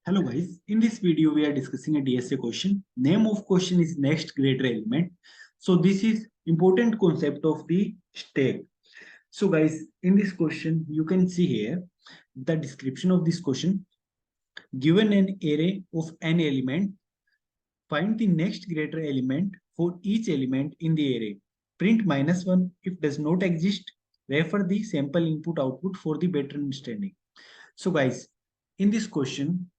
Hello guys, in this video we are discussing a DSA question. Name of question is next greater element. So this is important concept of the stack. So guys, in this question you can see here the description of this question. Given an array of n element, find the next greater element for each element in the array. Print -1 if does not exist. Refer the sample input output for the better understanding. So guys, in this question,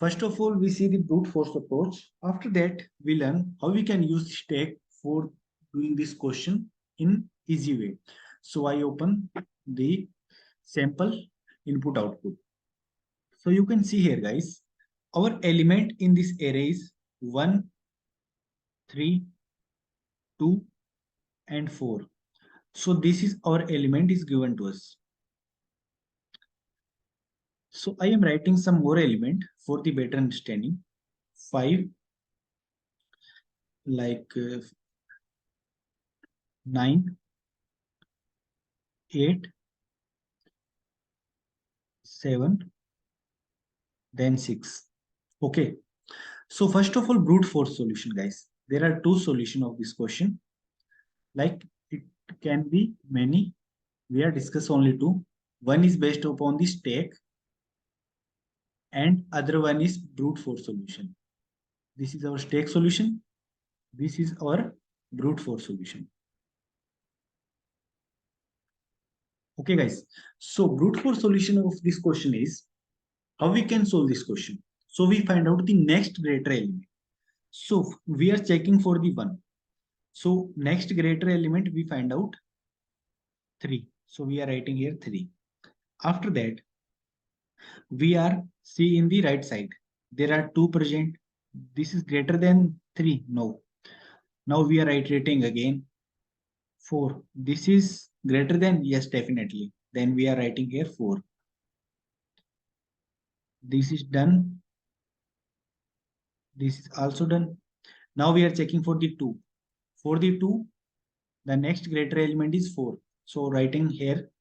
first of all, we see the brute force approach. After that, we learn how we can use stack for doing this question in easy way. So I open the sample input output. So you can see here, guys, our element in this array is 1, 3, 2, and 4. So this is our element is given to us. So I am writing some more element for the better understanding. 5, like 9, 8, 7, then 6. Okay. So first of all, brute force solution, guys. There are two solutions of this question. Like it can be many. We are discuss only two. One is based upon the stack and other one is brute force solution. This is our stack solution. This is our brute force solution. Okay, guys. So brute force solution of this question is how we can solve this question. So we find out the next greater element. So we are checking for the 1. So next greater element we find out 3. So we are writing here 3. After that, we are see in the right side. There are 2 present. This is greater than 3. No. Now we are iterating again. 4. This is greater than, yes, definitely. Then we are writing here 4. This is done. This is also done. Now we are checking for the 2. For the 2, the next greater element is 4. So writing here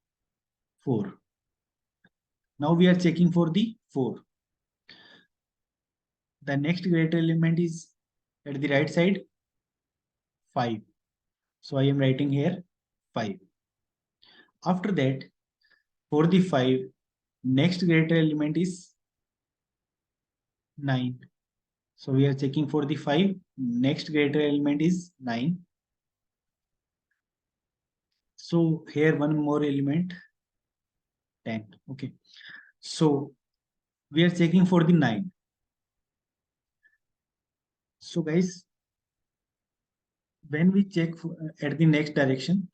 4. Now we are checking for the 4. The next greater element is at the right side 5. So I am writing here 5. After that, for the 5, next greater element is 9. So we are checking for the 5. Next greater element is 9. So here one more element 10. Okay. So we are checking for the 9. So guys, when we check at the next direction,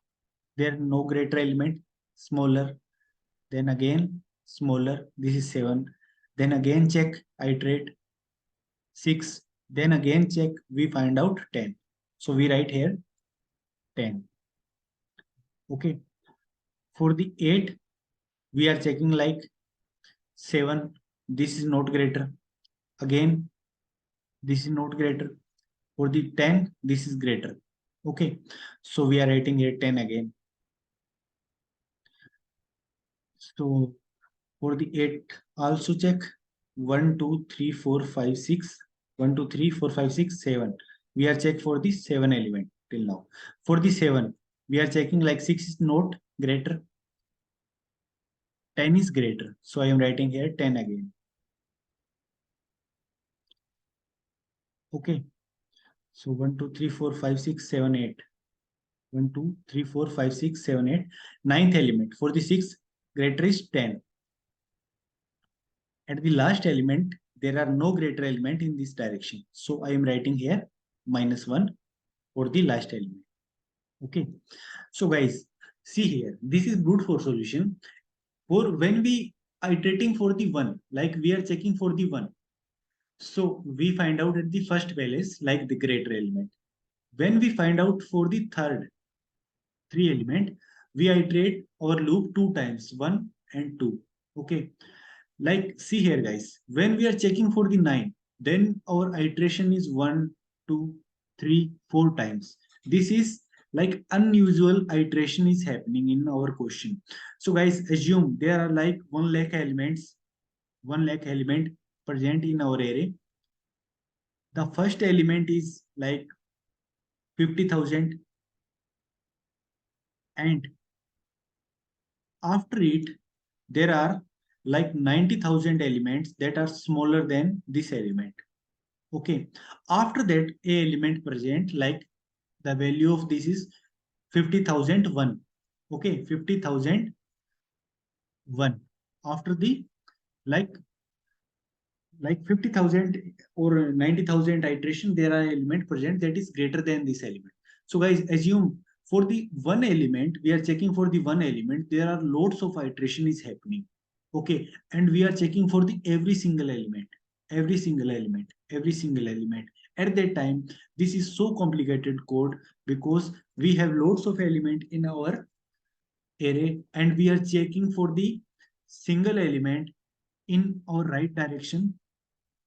there no greater element, smaller, then again smaller, this is 7, then again check, iterate 6, then again check, we find out 10. So we write here 10. Okay. For the 8, we are checking like 7, this is not greater, again this is not greater. For the 10, this is greater. Okay. So we are writing here 10 again. So for the 8, also check 1, 2, 3, 4, 5, 6. 1, 2, 3, 4, 5, 6, 7. We are check for the 7 element till now. For the 7, we are checking like 6 is not greater. 10 is greater. So I am writing here 10 again. Okay. So 1, 2, 3, 4, 5, 6, 7, 8. 1, 2, 3, 4, 5, 6, 7, 8. Ninth element. For the 6, greater is 10. At the last element, there are no greater element in this direction. So I am writing here -1 for the last element. Okay. So guys, see here, this is brute force solution. For when we are iterating for the 1, like we are checking for the 1. So we find out at the first value like the greater element. When we find out for the third 3 element, we iterate our loop 2 times, 1 and 2. Okay. Like see here guys, when we are checking for the 9, then our iteration is 1, 2, 3, 4 times. This is like unusual iteration is happening in our question. So guys, assume there are like 1 lakh elements, 1 lakh element present in our array. The first element is like 50,000, and after it there are like 90,000 elements that are smaller than this element. Okay, after that a element present like the value of this is 50,001. Okay, 50,001. After the like 50,000 or 90,000 iteration, there are element present that is greater than this element. So guys, assume for the one element, we are checking for the one element, there are lots of iteration is happening. Okay, and we are checking for the every single element, every single element, every single element. At that time, this is so complicated code because we have lots of element in our array and we are checking for the single element in our right direction.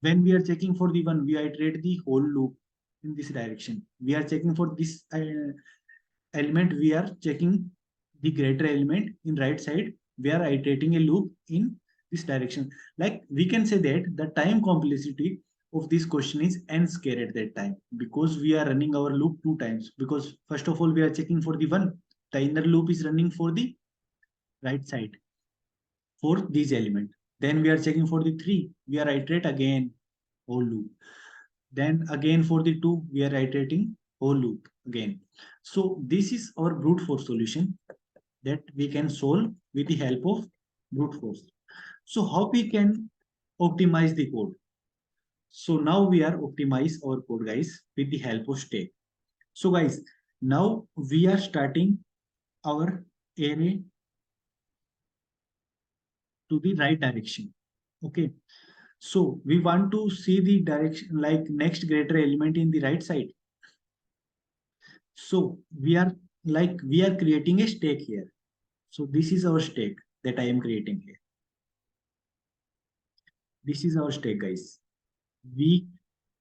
When we are checking for the one, we iterate the whole loop in this direction. We are checking for this element, we are checking the greater element in right side. We are iterating a loop in this direction. Like we can say that the time complexity of this question is n square at that time, because we are running our loop two times. Because first of all, we are checking for the one. The inner loop is running for the right side for this element. Then we are checking for the three. We are iterate again whole loop. Then again for the two, we are iterating whole loop again. So this is our brute force solution that we can solve with the help of brute force. So how we can optimize the code? So now we are optimize our code, guys, with the help of stack. So guys, now we are starting our array to the right direction. Okay. So we want to see the direction like next greater element in the right side. So we are creating a stack here. So this is our stack that I am creating here. This is our stack, guys. We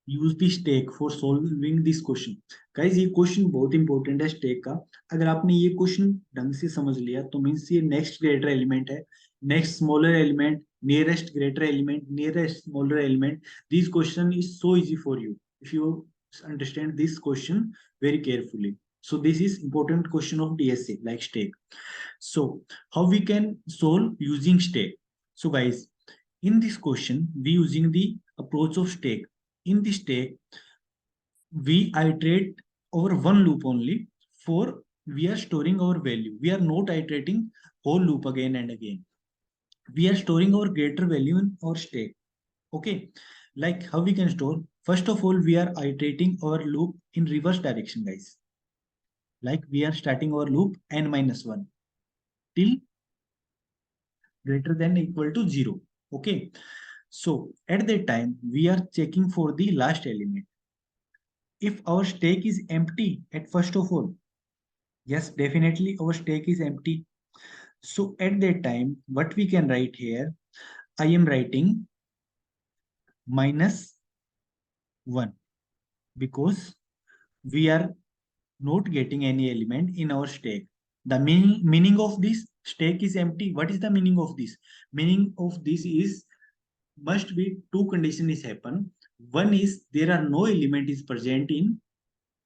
use the stack for solving this question. Guys, ये question बहुत important है stake का. अगर आपने ये question ढंग से समझ लिया तो मीन्स ये नेक्स्ट ग्रेटर एलिमेंट है, next smaller element, nearest greater element, nearest smaller element. This question is so easy for you if you understand this question very carefully. So this is important question of DSA like stack. So how we can solve using stack? So guys, in this question we using the approach of stack. In this stack we iterate over one loop only. For we are storing our value, we are not iterating whole loop again and again. We are storing our greater value in our stack. Okay, like how we can store? First of all, we are iterating our loop in reverse direction, guys. Like we are starting our loop n minus 1 till greater than equal to 0. Okay, so at that time we are checking for the last element. If our stack is empty at first of all, yes, definitely our stack is empty. So at that time, what we can write here, I am writing minus 1 because we are not getting any element in our stack. The meaning of this stack is empty. What is the meaning of this? Meaning of this is must be two conditions is happen. One is there are no element is present in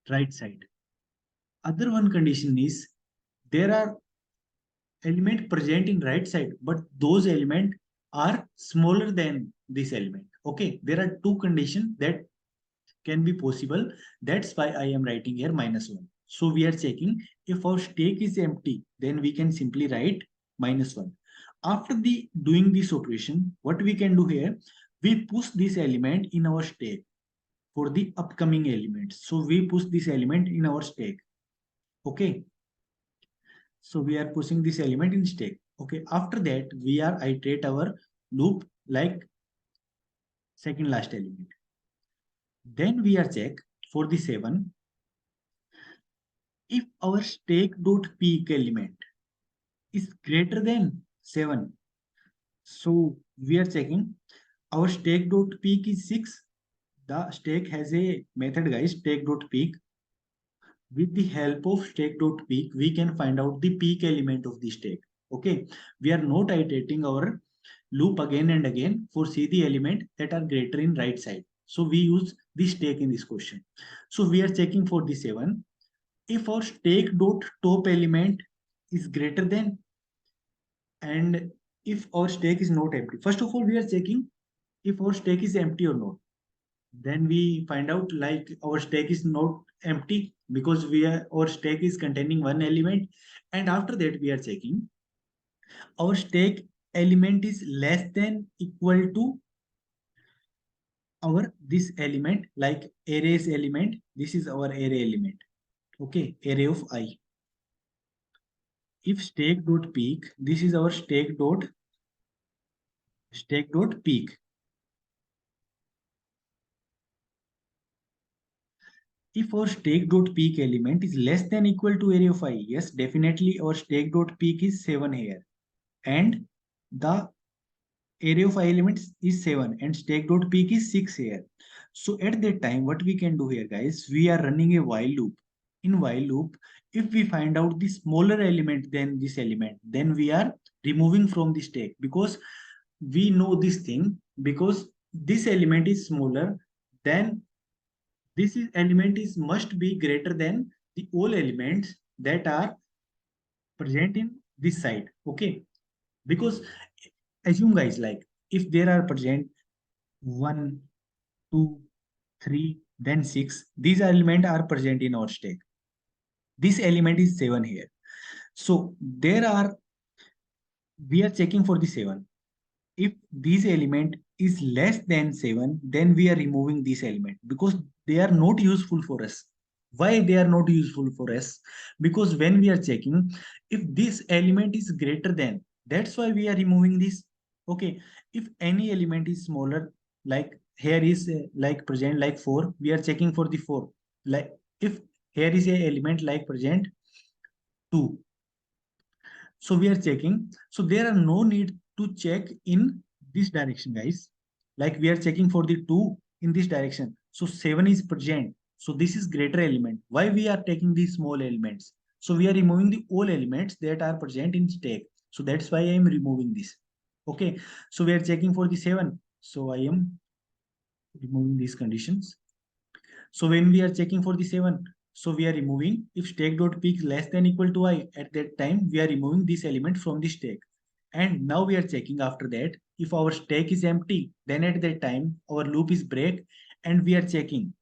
right side. Other one condition is there are element present in right side, but those element are smaller than this element. Okay, there are two conditions that can be possible. That's why I am writing here minus 1. So we are checking if our stack is empty, then we can simply write minus 1. After the doing this operation, what we can do here, we push this element in our stack for the upcoming elements. So we push this element in our stack. Okay. So we are pushing this element in stack. Okay. After that, we are iterate our loop like second last element. Then we are check for the 7. If our stack dot peak element is greater than 7, so we are checking our stack dot peak is 6. The stack has a method, guys, stack dot peak. With the help of stack dot peak, we can find out the peak element of the stack. Okay, we are not iterating our loop again and again for see the element that are greater in right side. So we use this stake in this question. So we are checking for the 7. If our stake dot top element is greater than, and if our stake is not empty, first of all we are checking if our stake is empty or not. Then we find out like our stake is not empty because our stake is containing one element. And after that we are checking our stake element is less than equal to our this element, like arrays element. This is our array element. Okay, array of I. If stake dot peak, this is our stake dot peak. If our stake dot peak element is less than equal to array of I, yes, definitely our stake dot peak is 7 here, and the array of I elements is 7 and stake dot peak is 6 here. So at that time, what we can do here, guys, we are running a while loop. In while loop, if we find out the smaller element than this element, then we are removing from the stake, because we know this thing, because this element is smaller, then element is must be greater than the all elements that are present in this side. Okay, because assume guys, like if there are present 1, 2, 3, then 6, these elements are present in our stack. This element is 7 here. So we are checking for the 7. If this element is less than 7, then we are removing this element because they are not useful for us. Why they are not useful for us? Because when we are checking, if this element is greater than, that's why we are removing this. Okay, if any element is smaller, like here is like present like 4, we are checking for the 4. Like if here is a element like present 2, so we are checking. So there are no need to check in this direction, guys. Like we are checking for the 2 in this direction. So 7 is present. So this is greater element. Why we are taking these small elements? So we are removing the all elements that are present in stack. So that's why I am removing this. Okay. So we are checking for the 7. So I am removing these conditions. So when we are checking for the 7, so we are removing if stake.peak is less than equal to I, at that time we are removing this element from the stake. And now we are checking after that if our stake is empty, then at that time our loop is break and we are checking.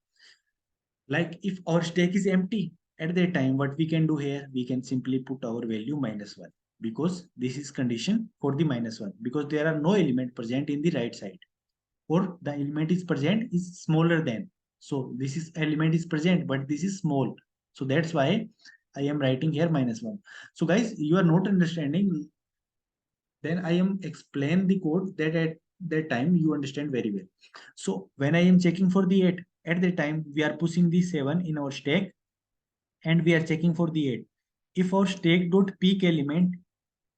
Like if our stake is empty, at that time what we can do here, we can simply put our value -1, because this is condition for the -1, because there are no element present in the right side, or the element is present is smaller than. So this is element is present, but this is small. So that's why I am writing here -1. So guys, you are not understanding. Then I am explain the code that at that time you understand very well. So when I am checking for the 8, at the time we are pushing the 7 in our stack and we are checking for the 8. If our stack dot peak element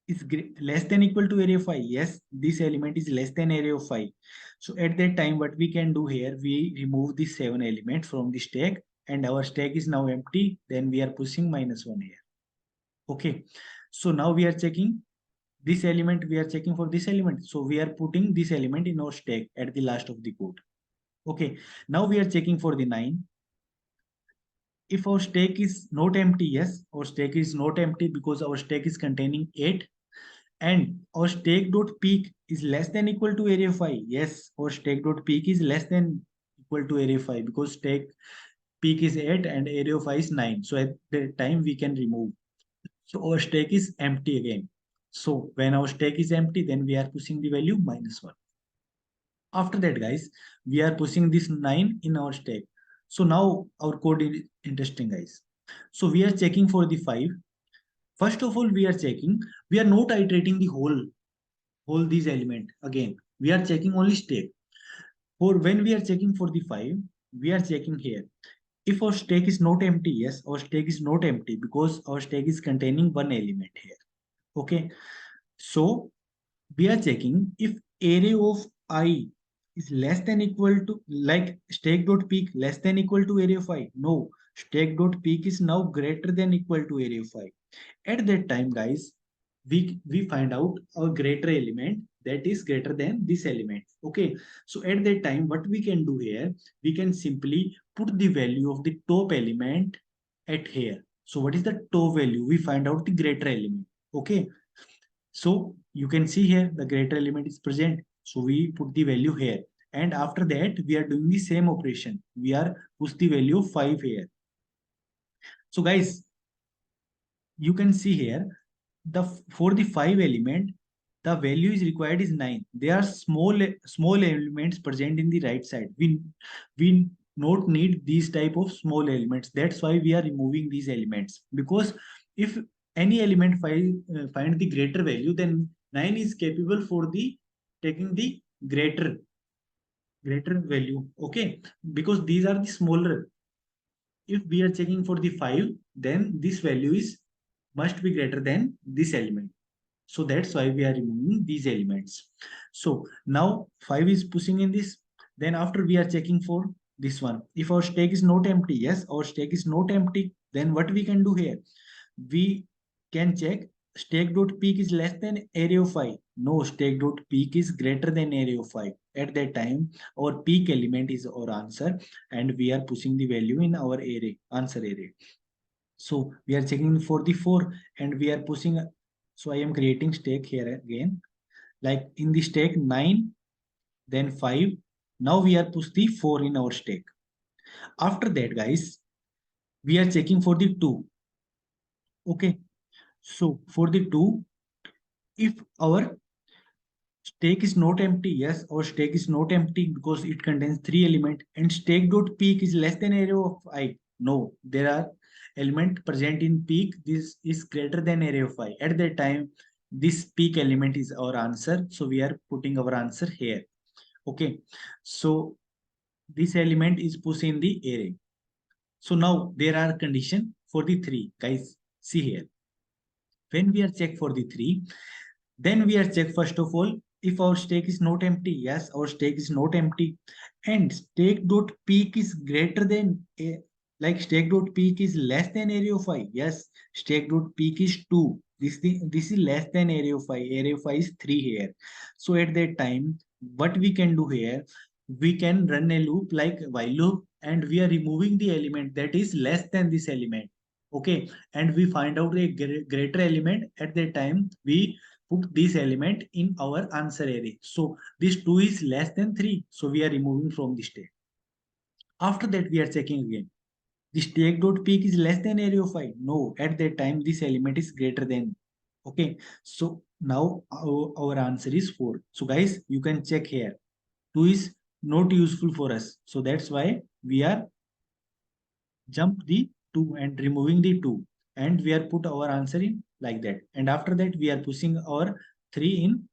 is less than equal to array of I, yes, this element is less than array of I. So at that time, what we can do here, we remove the 7 element from the stack and our stack is now empty. Then we are pushing -1 here. Okay. So now we are checking this element. We are checking for this element. So we are putting this element in our stack at the last of the code. Okay. Now we are checking for the 9. If our stack is not empty, yes, our stack is not empty because our stack is containing 8. And our stake dot peak is less than equal to array of I. Yes, our stake dot peak is less than equal to array of I, because stake peak is 8 and array of I is 9. So at the time we can remove. So our stake is empty again. So when our stake is empty, then we are pushing the value -1. After that, guys, we are pushing this 9 in our stake. So now our code is interesting, guys. So we are checking for the 5. First of all, we are checking, we are not iterating the whole these element again. We are checking only stake. For when we are checking for the 5, we are checking here. If our stake is not empty, yes, our stake is not empty because our stake is containing one element here. Okay. So we are checking if array of I is less than equal to, like stake dot peak less than equal to array of I. No, stake dot peak is now greater than equal to array of I. At that time, guys, we find out a greater element that is greater than this element. Okay, so at that time what we can do here, we can simply put the value of the top element at here. So what is the top value? We find out the greater element. Okay, so you can see here the greater element is present, so we put the value here, and after that we are doing the same operation. We are push the value of 5 here. So guys, you can see here the for the 5 element the value is required is 9. There are small elements present in the right side. We not need these type of small elements. That's why we are removing these elements, because if any element find the greater value, then 9 is capable for the taking the greater value. Okay, because these are the smaller. If we are checking for the 5, then this value is must be greater than this element. So that's why we are removing these elements. So now 5 is pushing in this. Then after we are checking for this one. If our stack is not empty, yes, our stack is not empty, then what we can do here? We can check stack.peak is less than array of 5. No, stack.peak is greater than array of 5. At that time, our peak element is our answer, and we are pushing the value in our array, answer array. So we are checking for the 4 and we are pushing. So I am creating stack here again, like in the stack 9, then 5. Now we are push the 4 in our stack. After that, guys, we are checking for the 2. Okay. So for the 2, if our stack is not empty, yes, our stack is not empty because it contains 3 elements, and stack.peak is less than array of I. No, there are element present in peak. This is greater than array of I. At that time, this peak element is our answer. So we are putting our answer here. Okay. So this element is pushed in the array. So now there are condition for the 3. Guys, see here. When we are check for the 3, then we are check first of all if our stack is not empty. Yes, our stack is not empty, and stack dot peak is greater than a, like stack dot peak is less than area of I. Yes, stack dot peak is 2. This is less than area of I. Area of I is 3 here. So at that time, what we can do here, we can run a loop like while loop, and we are removing the element that is less than this element. Okay, and we find out a greater element. At that time, we put this element in our answer array. So this 2 is less than 3. So we are removing from the stack. After that, we are checking again. The stack.peak is less than array of I. No, at that time, this element is greater than. Okay. So now our answer is 4. So guys, you can check here. 2 is not useful for us. So that's why we are jump the 2 and removing the 2. And we are put our answer in like that. And after that, we are pushing our 3 in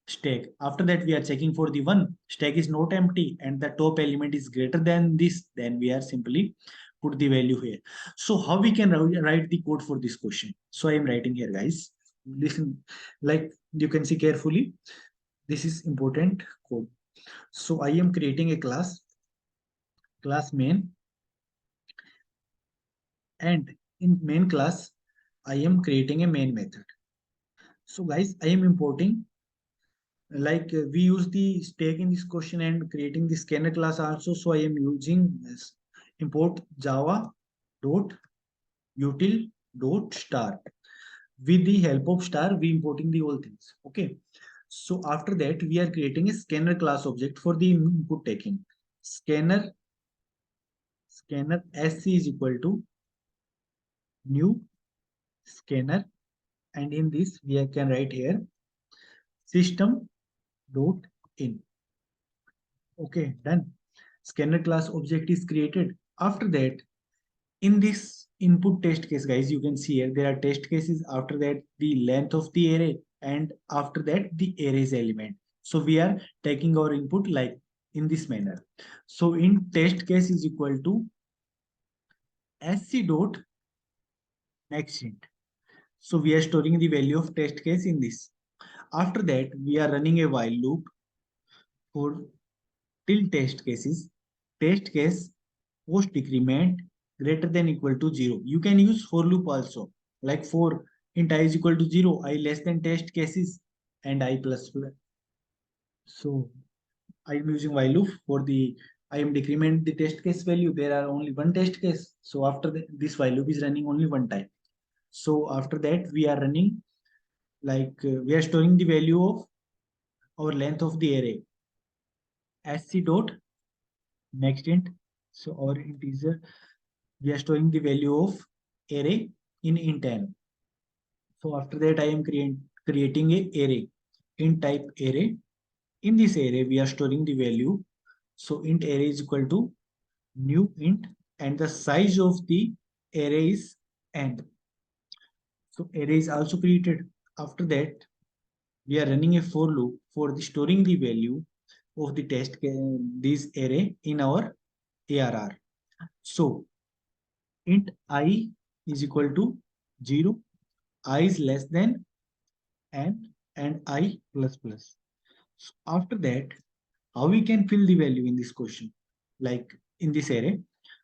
stack. After that, we are checking for the 1. Stack is not empty and the top element is greater than this. Then we are simply put the value here. So how we can write the code for this question? So I am writing here, guys. Listen, like you can see carefully. This is important code. So I am creating a class main, and in main class, I am creating a main method. So guys, I am importing, like we use the stack in this question and creating the scanner class also. So I am using this import java dot util dot star. With the help of star, we importing the all things. Okay. So after that, we are creating a scanner class object for the input taking. Scanner sc is equal to new scanner, and in this we can write here system dot in. Okay, done. Scanner class object is created. After that, in this input test case, guys, you can see here there are test cases. After that, the length of the array, and after that, the array's element. So we are taking our input like in this manner. So in test case is equal to sc dot next int. So we are storing the value of test case in this. After that, we are running a while loop for till test cases. Test case post decrement greater than equal to 0. You can use for loop also, like for int I is equal to 0, I less than test cases, and I plus plus. So I am using while loop for the, I am decrement the test case value. There are only one test case. So after this while loop is running only one time. So after that we are running we are storing the value of our length of the array sc dot next int. So our integer, we are storing the value of array in int n. So after that I am creating a array int type array. In this array we are storing the value. So int array is equal to new int, and the size of the array is n. So array is also created. After that we are running a for loop for the storing the value of the this array in our ARR. So int I is equal to 0, I is less than n, and I plus plus. So after that, how we can fill the value in this question, like in this array?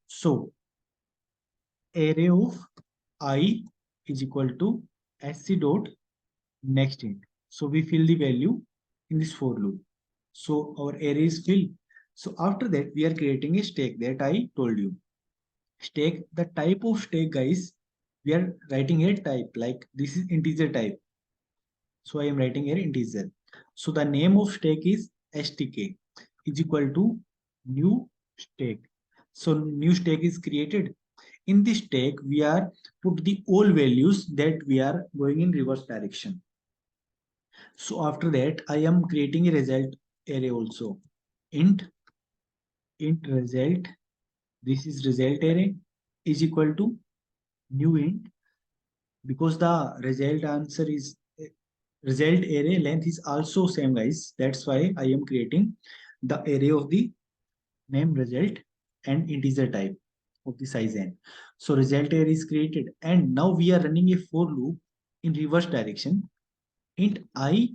So array of I is equal to sc dot next int. So we fill the value in this for loop. So our array is filled. So after that, we are creating a stack that I told you. Stack, the type of stack, guys, we are writing a type, like this is integer type. So I am writing here integer. So the name of stack is stk is equal to new stack. So new stack is created. In this stack, we are put the all values that we are going in reverse direction. So after that, I am creating a result array also. Int result, this is result array is equal to new int, because the result answer is result array length is also same, guys. That's why I am creating the array of the name result and integer type of the size n. So result array is created, and now we are running a for loop in reverse direction. Int I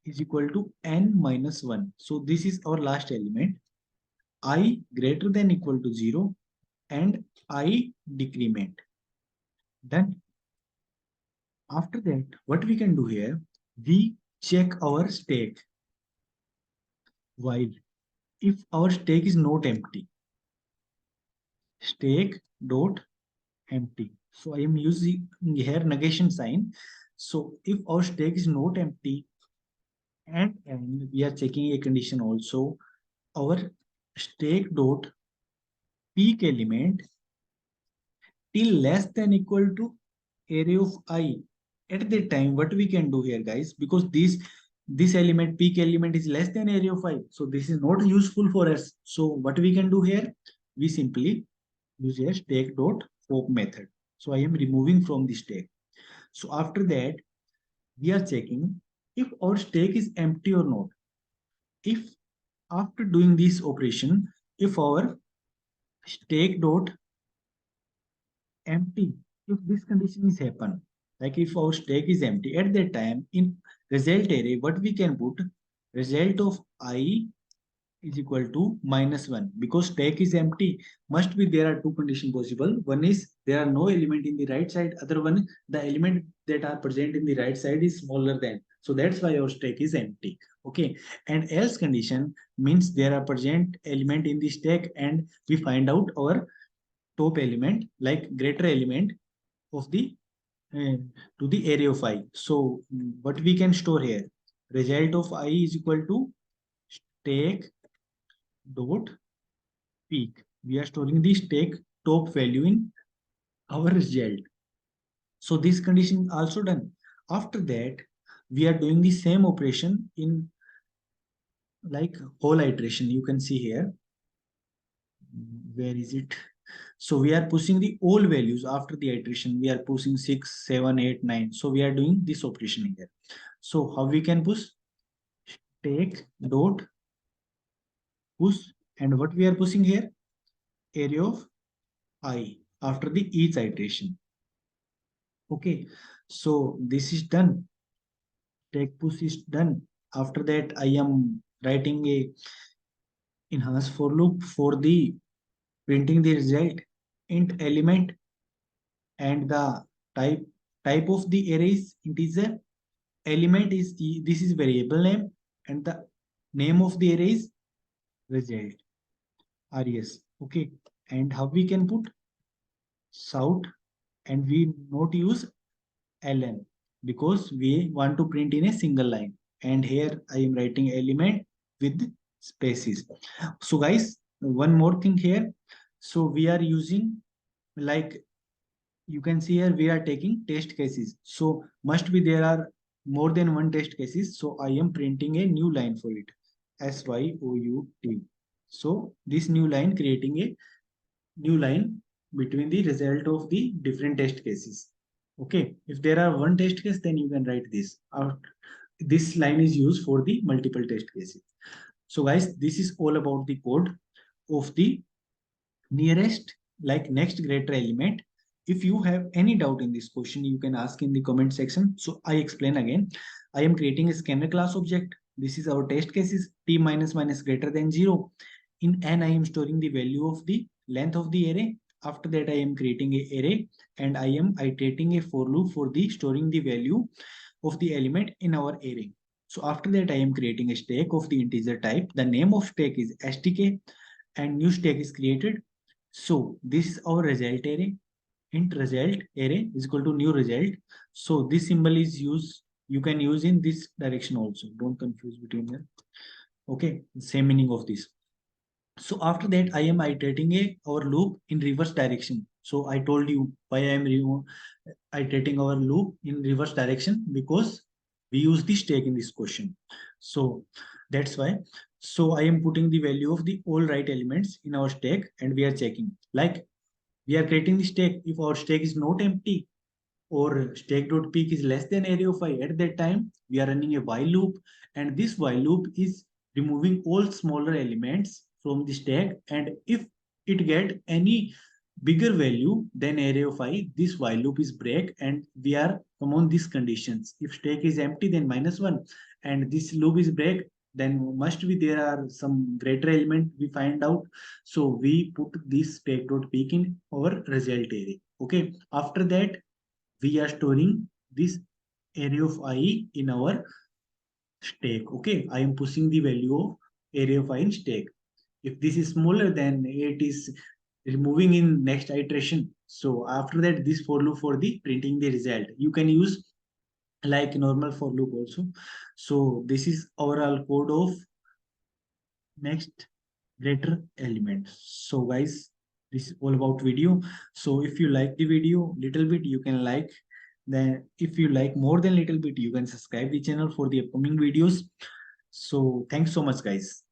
is equal to n minus 1. So this is our last element. I greater than equal to 0 and I decrement. Then after that, what we can do here, we check our stack. While if our stack is not empty, stack dot empty. So I am using here negation sign. So if our stack is not empty, and we are checking a condition also, our stack dot peak element till less than equal to array of I. At that time, what we can do here, guys, because this element peak element is less than array of I, so this is not useful for us. So what we can do here, we simply use a stack dot pop method. So I am removing from the stack. So after that, we are checking if our stack is empty or not. If after doing this operation, if our stack dot empty, if this condition is happen, like if our stack is empty, at that time in result array, what we can put, result of I is equal to -1, because stack is empty. Must be there are two conditions possible. One is there are no element in the right side, other one the element that are present in the right side is smaller than, so that's why our stack is empty. Okay, and else condition means there are present element in the stack and we find out our top element, like greater element of the uh, to the array of I. So what we can store here, result of I is equal to stack dot peak. We are storing the stack top value in our result. So this condition also done. After that, we are doing the same operation in like whole iteration. You can see here. Where is it? So we are pushing the all values after the iteration. We are pushing 6, 7, 8, 9. So we are doing this operation here. So how we can push? Take dot push, and what we are pushing here? Array of I after the each iteration. Okay, so this is done. Take push is done. After that, I am writing a enhance for loop for the printing the result int element and the type type of the array is integer, element is this is variable name, and the name of the array is result, res. Okay, and how we can put south, and we not use ln because we want to print in a single line, and here I am writing element with spaces. So guys, one more thing here. So we are using, like you can see here, we are taking test cases, so must be there are more than one test cases, so I am printing a new line for it, SYOUT. So this new line creating a new line between the result of the different test cases. Okay, if there are one test case, then you can write this out. This line is used for the multiple test cases. So guys, this is all about the code of the nearest, like next greater element. If you have any doubt in this question, you can ask in the comment section. So I explain again. I am creating a scanner class object. This is our test cases, t minus minus greater than 0. In n, I am storing the value of the length of the array. After that, I am creating a array, and I am iterating a for loop for the storing the value of the element in our array. So after that, I am creating a stack of the integer type. The name of stack is stk, and new stack is created. So this is our result array. Int result array is equal to new result. So this symbol is used. You can use in this direction also. Don't confuse between them. Okay, same meaning of this. So after that, I am iterating our loop in reverse direction. So I told you why I am iterating our loop in reverse direction, because we use the stack in this question. So that's why. So I am putting the value of the all right elements in our stack, and we are checking. Like we are creating the stack. If our stack is not empty, or stack.peak is less than array of I, at that time we are running a while loop, and this while loop is removing all smaller elements from the stack, and if it get any bigger value than array of I, this while loop is break, and we are come on these conditions. If stack is empty, then -1, and this loop is break, then must be there are some greater element we find out. So we put this stack.peak in our result array. Okay, after that we are storing this array of I in our stack. Okay, I am pushing the value of array of I in stack. If this is smaller, then it is removing in next iteration. So after that, this for loop for the printing the result. You can use like normal for loop also. So this is overall code of next greater element. So guys, this is all about video. So if you like the video little bit, you can like. Then if you like more than little bit, you can subscribe the channel for the upcoming videos. So thanks so much guys.